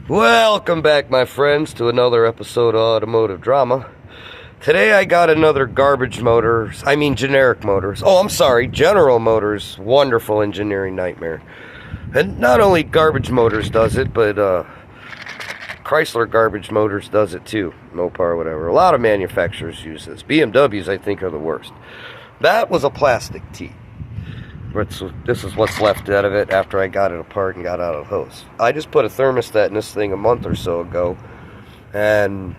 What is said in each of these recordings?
Welcome back, my friends, to another episode of Automotive Drama. Today I got another generic motors. Oh, I'm sorry, General Motors, wonderful engineering nightmare. And not only Garbage Motors does it, but Chrysler Garbage Motors does it too. Mopar, whatever. A lot of manufacturers use this. BMWs, I think, are the worst. That was a plastic tee. This is what's left out of it after I got it apart and got out of the hose. I just put a thermostat in this thing a month or so ago, and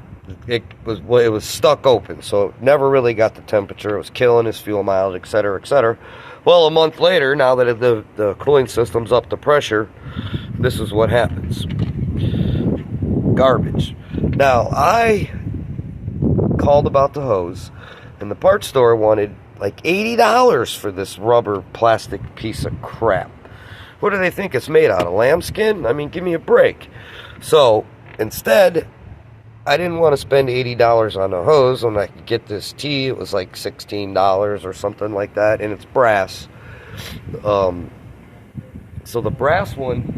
it was stuck open, so it never really got the temperature. It was killing his fuel mileage, etc., etc. Well, a month later, now that the cooling system's up to pressure, this is what happens. Garbage. Now, I called about the hose, and the parts store wanted like $80 for this rubber plastic piece of crap. What do they think it's made out of? Lambskin? I mean, give me a break. So instead, I didn't want to spend $80 on a hose when I could get this tee. It was like $16 or something like that, and it's brass. So the brass one,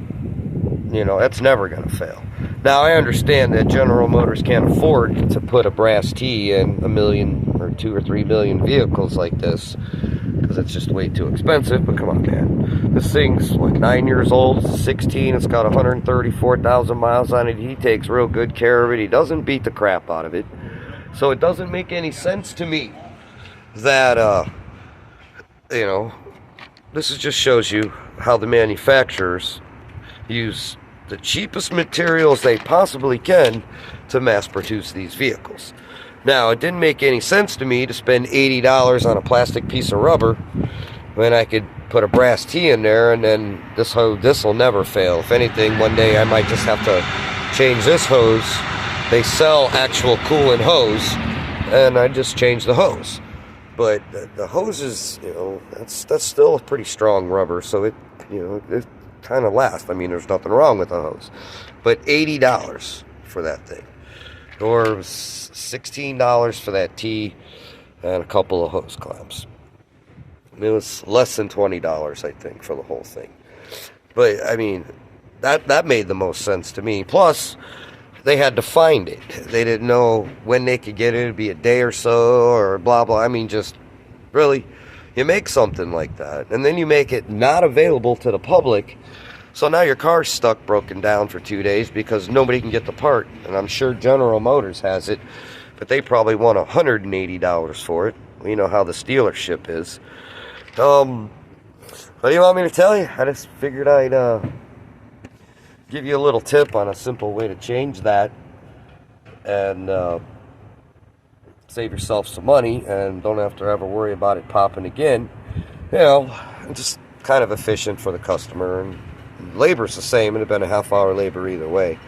that's never going to fail. Now, I understand that General Motors can't afford to put a brass tee in 1 million or 2 or 3 million vehicles like this, because it's just way too expensive. But come on, man. This thing's, 9 years old, it's 16, it's got 134,000 miles on it. He takes real good care of it. He doesn't beat the crap out of it. So it doesn't make any sense to me that, this just shows you how the manufacturers use the cheapest materials they possibly can to mass produce these vehicles. Now, it didn't make any sense to me to spend $80 on a plastic piece of rubber when I could put a brass tee in there, and then this will never fail. If anything, one day I might just have to change this hose. They sell actual coolant hose, and I just change the hose. But the hose is, that's still a pretty strong rubber, so it kind of lasts. I mean, there's nothing wrong with the hose. But $80 for that thing. Or $16 for that tee and a couple of hose clamps. It was less than $20, I think, for the whole thing. But, I mean, that made the most sense to me. Plus, they had to find it. They didn't know when they could get it. It'd be a day or so, or blah, blah. I mean, just really, you make something like that, and then you make it not available to the public. So now your car's stuck broken down for 2 days because nobody can get the part. And I'm sure General Motors has it, but they probably want $180 for it. You know how the dealership is. What do you want me to tell you? I just figured I'd give you a little tip on a simple way to change that and save yourself some money and don't have to ever worry about it popping again. Just kind of efficient for the customer, and labor's the same. It'd have been a half-hour labor either way.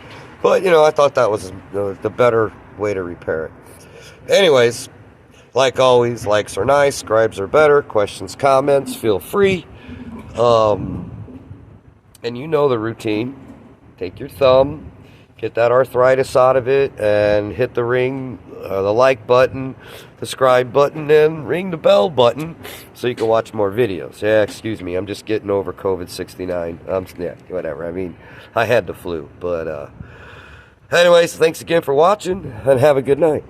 But, I thought that was the better way to repair it. Anyways, like always, likes are nice, scribes are better, questions, comments, feel free. And you know the routine. Take your thumb, get that arthritis out of it, and hit the ring, the like button, the subscribe button, and ring the bell button so you can watch more videos. Yeah, excuse me, I'm just getting over COVID-69. Yeah, whatever. I mean, I had the flu. But anyways, thanks again for watching, and have a good night.